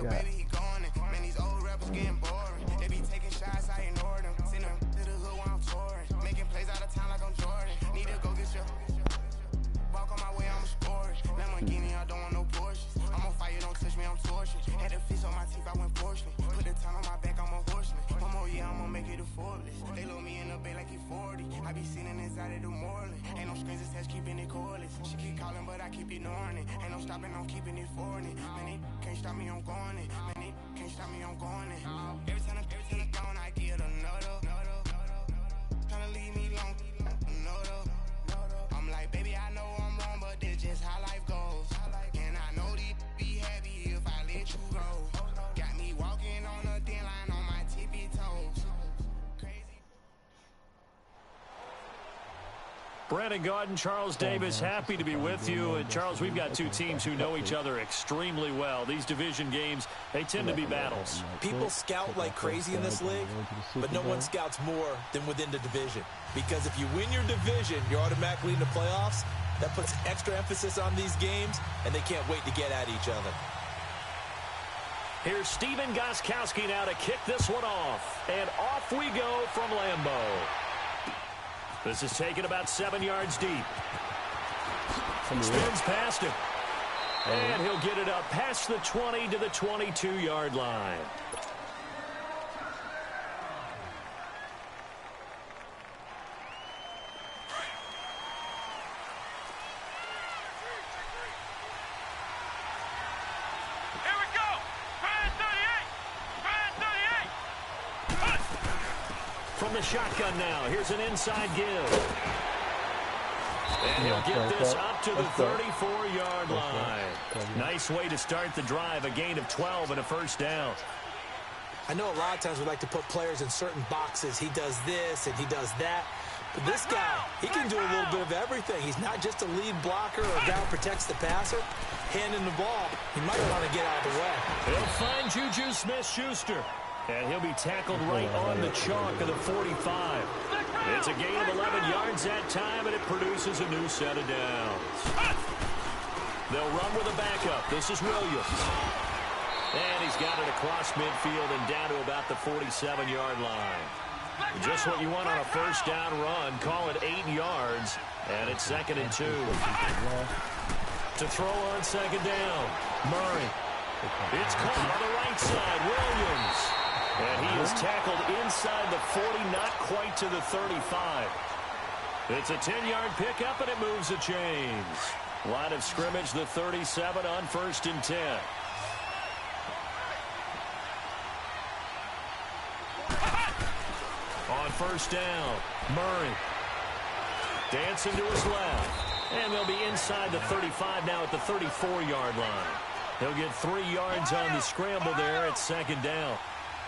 little baby, he going in. Man, these old rappers getting boring. They be taking shots, I ignore them. Send them to the hood while I'm touring. Making plays out of town like I'm Jordan. Need to go get your walk on my way, I'm a sport. Lamborghini, I don't want no Porsches. I'm on fire, don't touch me, I'm tortured. Had to fish on my teeth, I went porcelain. Put the town on my back, I'm a horseman. One more year, I'm gonna make it a Forbes. They load me in the bay like he 40. I be sitting inside of the Moreland. Ain't no screens attached, keeping it cordless. She keep calling, but I keep ignoring it. Ain't no stopping, I'm keeping it for it. Man, they can't stop me, I'm going it. Man, they can't stop me, I'm going it. Every time I'm gone, I get another. Tryna leave me long, another. I'm like, baby, I know I'm wrong, but this just how life goes. And I know these be happy if I let you go. Got me walking on a thin line on my tippy toes. Crazy. Brandon Gaudin, Charles Davis, happy to be with you. And Charles, we've got two teams who know each other extremely well. These division games, they tend to be battles. People scout like crazy in this league, but no one scouts more than within the division. Because if you win your division, you're automatically in the playoffs. That puts extra emphasis on these games, and they can't wait to get at each other. Here's Steven Gostkowski now to kick this one off. And off we go from Lambeau. This is taken about 7 yards deep. Spins past him. And he'll get it up past the 20 to the 22-yard line. From the shotgun now, here's an inside give. And he'll get this up to the 34-yard line. Nice way to start the drive, a gain of 12 and a first down. I know a lot of times we like to put players in certain boxes. He does this and he does that. But this guy, he can do a little bit of everything. He's not just a lead blocker or a guy who protects the passer. Handing the ball, he might want to get out of the way. He'll find Juju Smith-Schuster. And he'll be tackled right on the chalk of the 45. It's a gain of 11 yards that time, and it produces a new set of downs. They'll run with a backup. This is Williams. And he's got it across midfield and down to about the 47-yard line. Just what you want on a first down run. Call it 8 yards, and it's 2nd and 2. To throw on second down, Murray. It's caught on the right side, Williams. And he is tackled inside the 40, not quite to the 35. It's a 10-yard pickup, and it moves the chains. Line of scrimmage, the 37 on 1st and 10. On first down, Murray. Dancing to his left. And they'll be inside the 35 now at the 34-yard line. He'll get 3 yards on the scramble there at 2nd down.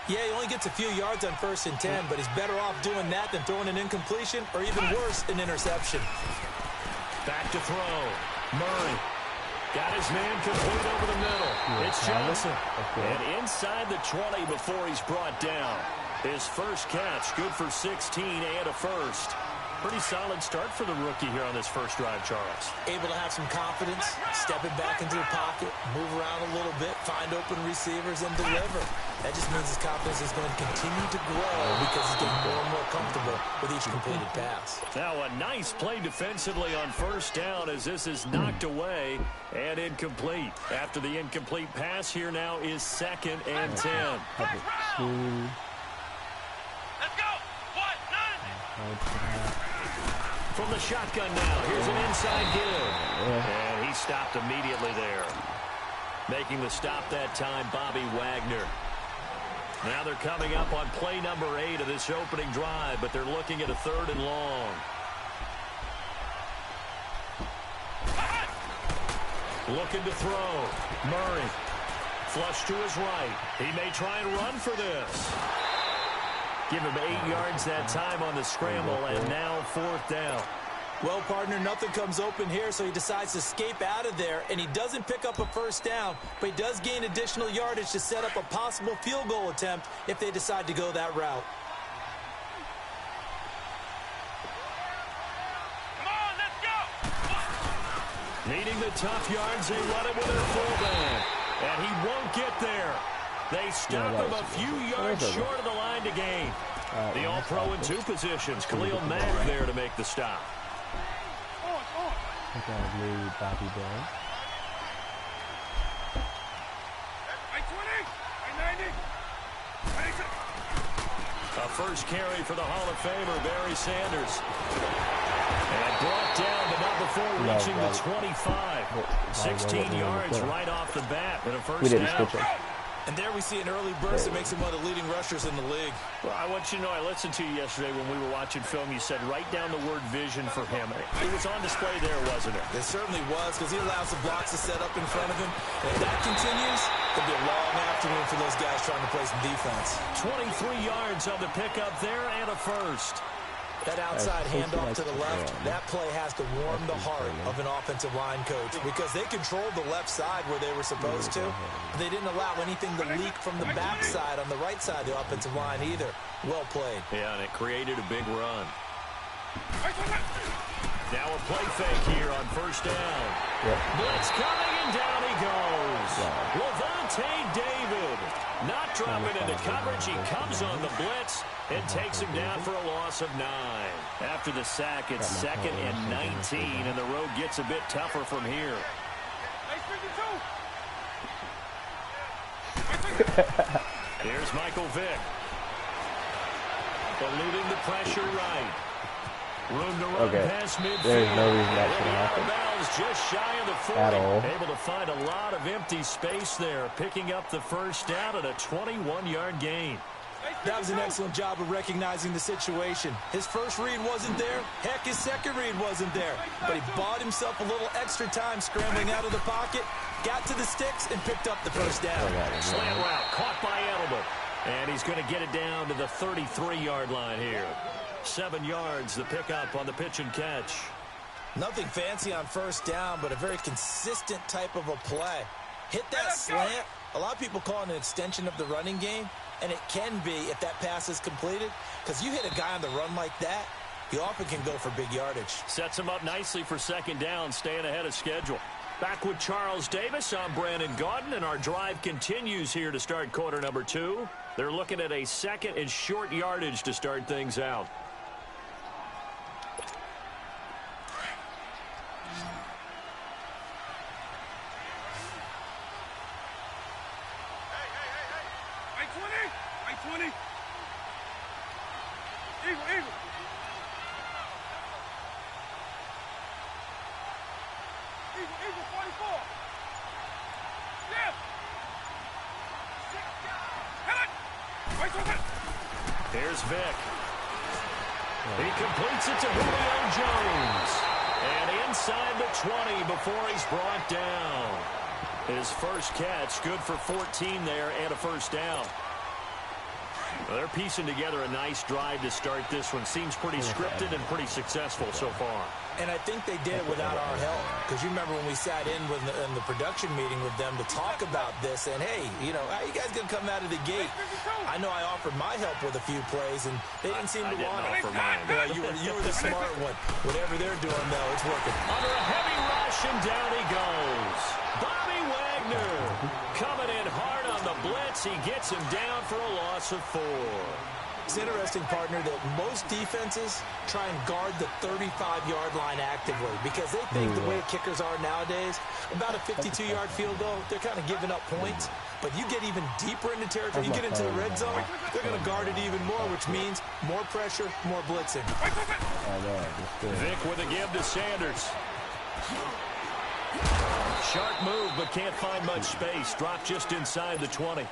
Yeah, he only gets a few yards on 1st and 10, but he's better off doing that than throwing an incompletion or even worse, an interception. Back to throw. Murray. Got his man complete over the middle. It's Johnson. And inside the 20 before he's brought down. His first catch, good for 16 and a first. Pretty solid start for the rookie here on this first drive, Charles. Able to have some confidence, stepping back into the pocket, move around a little bit, find open receivers, and deliver. That just means his confidence is going to continue to grow because he's getting more and more comfortable with each completed pass. Now a nice play defensively on first down as this is knocked away and incomplete. After the incomplete pass, here now is 2nd and 10. From the shotgun now, here's an inside give. And he stopped immediately there. Making the stop that time, Bobby Wagner. Now they're coming up on play number 8 of this opening drive, but they're looking at a 3rd and long. Looking to throw. Murray. Flush to his right. He may try and run for this. Give him 8 yards that time on the scramble, and now 4th down. Well, partner, nothing comes open here, so he decides to escape out of there, and he doesn't pick up a first down, but he does gain additional yardage to set up a possible field goal attempt if they decide to go that route. Come on, let's go! Needing the tough yards, they run it with their fullback, and he won't get there. They stop him a few yards short of the line to gain. The All-Pro in 2 positions. Khalil Mack there to make the stop. A first carry for the Hall of Famer, Barry Sanders. And brought down to number 4, reaching the 25. 16 yards right off the bat and a first down. And there we see an early burst that makes him one of the leading rushers in the league. Well, I want you to know, I listened to you yesterday when we were watching film. You said write down the word vision for him. It was on display there, wasn't it? It certainly was, because he allows the blocks to set up in front of him. And if that continues, it'll be a long afternoon for those guys trying to play some defense. 23 yards on the pickup there and a first. That outside handoff to the left, that play has to warm the heart of an offensive line coach because they controlled the left side where they were supposed to. But they didn't allow anything to leak from the backside on the right side of the offensive line either. Well played. Yeah, and it created a big run. Now a play fake here on first down. Blitz coming, and down he goes. Levante David not dropping into coverage. He comes on the blitz and takes him down for a loss of 9. After the sack, it's 2nd and 19, and the road gets a bit tougher from here. Here's Michael Vick. Eluding the pressure right. Room to run past midfield. There's no reason that should happen. Just shy of the 40. At all. Able to find a lot of empty space there, picking up the first down at a 21-yard gain. That was an excellent job of recognizing the situation. His first read wasn't there. Heck, his second read wasn't there. But he bought himself a little extra time scrambling out of the pocket, got to the sticks, and picked up the first down. Slant route caught by Edelman. And he's going to get it down to the 33-yard line here. 7 yards, the pickup on the pitch and catch. Nothing fancy on first down, but a very consistent type of a play. Hit that slant. A lot of people call it an extension of the running game, and it can be if that pass is completed, because you hit a guy on the run like that, you often can go for big yardage. Sets him up nicely for second down, staying ahead of schedule. Back with Charles Davis, I'm Brandon Gaudin, and our drive continues here to start quarter number 2. They're looking at a 2nd and short yardage to start things out. Here's Vick. He completes it to Julio Jones. And inside the 20 before he's brought down. His first catch, good for 14 there and a first down. Well, they're piecing together a nice drive to start this one. Seems pretty scripted and pretty successful so far. And I think they did it without our help. Because you remember when we sat in the production meeting with them to talk about this. And, hey, you know, how you guys going to come out of the gate? I know I offered my help with a few plays, and they didn't seem to want it. Offer mine. You were the smart one. Whatever they're doing, though, it's working. Under a heavy rush, and down he goes. Bobby Wagner coming in hard on the blitz. He gets him down for a loss of 4. It's interesting, partner, that most defenses try and guard the 35-yard line actively because they think the way kickers are nowadays, about a 52-yard field goal, they're kind of giving up points. But you get even deeper into territory, you get into the red zone, they're going to guard it even more, which means more pressure, more blitzing. Vick with a give to Sanders. Sharp move, but can't find much space. Dropped just inside the 20.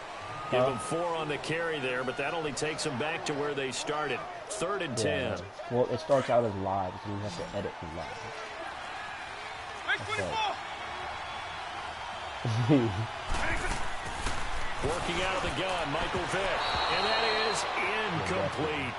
Give them 4 on the carry there, but that only takes them back to where they started. 3rd and 10. Well, it starts out as live, so you have to edit from live. Working out of the gun, Michael Vick. And that is incomplete.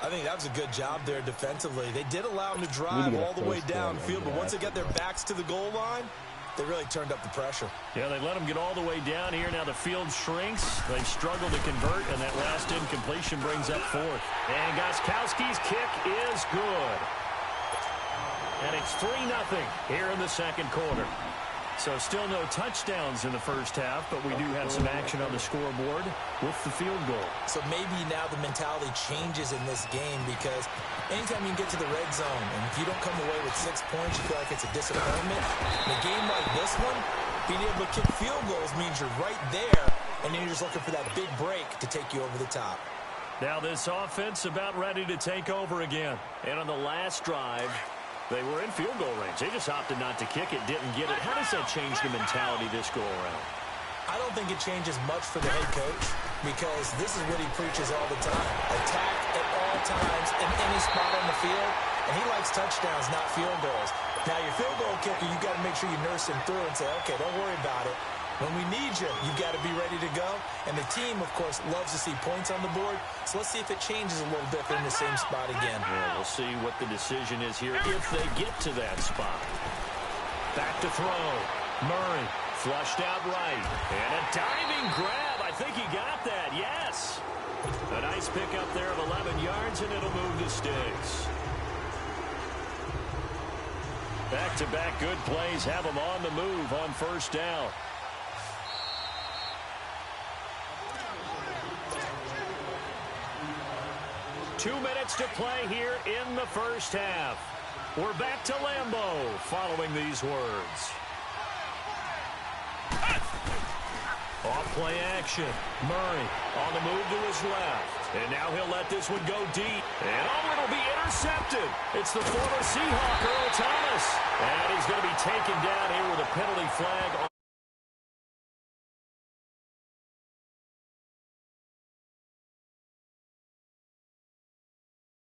I think that was a good job there defensively. They did allow them to drive all the way downfield, but once they got their backs to the goal line, they really turned up the pressure. Yeah, they let them get all the way down here. Now the field shrinks. They struggle to convert, and that last incompletion brings up 4th. And Gostkowski's kick is good. And it's 3-0 here in the second quarter. So still no touchdowns in the first half, but we do have some action on the scoreboard with the field goal. So maybe now the mentality changes in this game because anytime you can get to the red zone, and if you don't come away with 6 points, you feel like it's a disappointment. In a game like this one, being able to kick field goals means you're right there, and then you're just looking for that big break to take you over the top. Now this offense about ready to take over again. And on the last drive, they were in field goal range. They just opted not to kick it, didn't get it. How does that change the mentality this go-around? I don't think it changes much for the head coach because this is what he preaches all the time. Attack at all times in any spot on the field, and he likes touchdowns, not field goals. Now, your field goal kicker, you've got to make sure you nurse him through and say, okay, don't worry about it. When we need you, you've got to be ready to go. And the team, of course, loves to see points on the board. So let's see if it changes a little bit if they're in the same spot again. Yeah, we'll see what the decision is here if they get to that spot. Back to throw. Murray flushed out right. And a diving grab. I think he got that. Yes. A nice pickup there of 11 yards, and it'll move the sticks. Back-to-back good plays have them on the move on first down. 2 minutes to play here in the first half. We're back to Lambeau following these words. Off play action. Murray on the move to his left. And now he'll let this one go deep. And it'll be intercepted. It's the former Seahawk, Earl Thomas. And he's going to be taken down here with a penalty flag